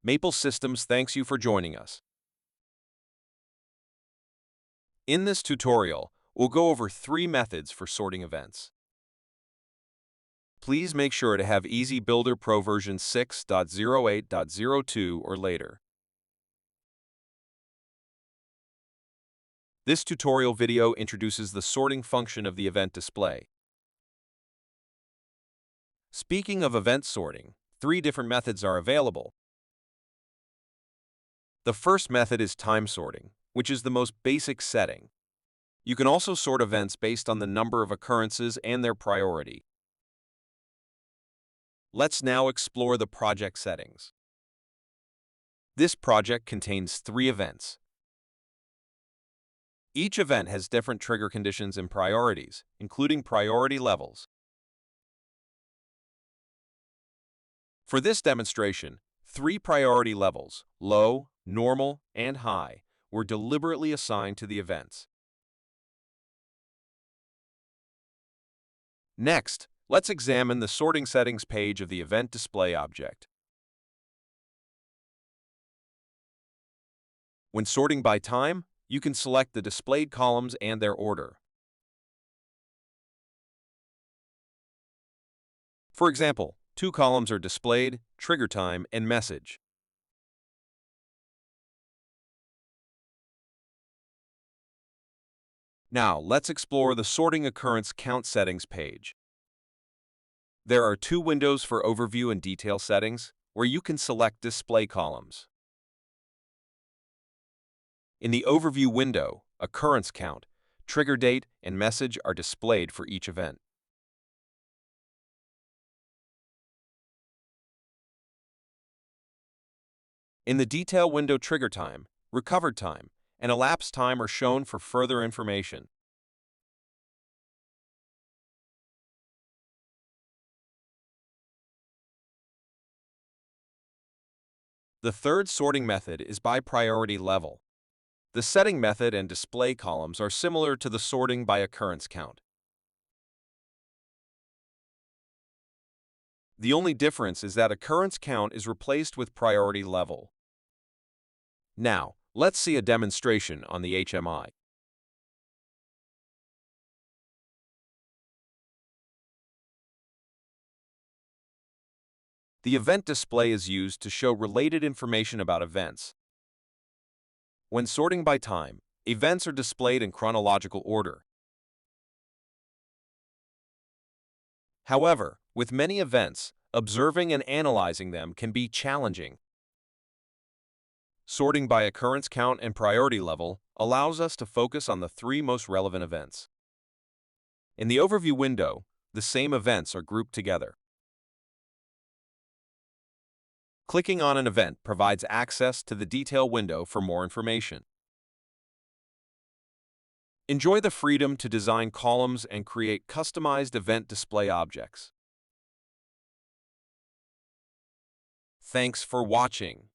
Maple Systems thanks you for joining us. In this tutorial, we'll go over 3 methods for sorting events. Please make sure to have Easy Builder Pro version 6.08.02 or later. This tutorial video introduces the sorting function of the event display. Speaking of event sorting, 3 different methods are available. The first method is time sorting, which is the most basic setting. You can also sort events based on the number of occurrences and their priority. Let's now explore the project settings. This project contains 3 events. Each event has different trigger conditions and priorities, including priority levels. For this demonstration, 3 priority levels, low, normal, and high, were deliberately assigned to the events. Next, let's examine the sorting settings page of the event display object. When sorting by time, you can select the displayed columns and their order. For example, 2 columns are displayed, trigger time, and message. Now, let's explore the sorting occurrence count settings page. There are 2 windows for overview and detail settings, where you can select display columns. In the overview window, occurrence count, trigger date, and message are displayed for each event. In the detail window, trigger time, recovered time, and elapsed time are shown for further information. The third sorting method is by priority level. The setting method and display columns are similar to the sorting by occurrence count. The only difference is that occurrence count is replaced with priority level. Now, let's see a demonstration on the HMI. The event display is used to show related information about events. When sorting by time, events are displayed in chronological order. However, with many events, observing and analyzing them can be challenging. Sorting by occurrence count and priority level allows us to focus on the 3 most relevant events. In the overview window, the same events are grouped together. Clicking on an event provides access to the detail window for more information. Enjoy the freedom to design columns and create customized event display objects. Thanks for watching.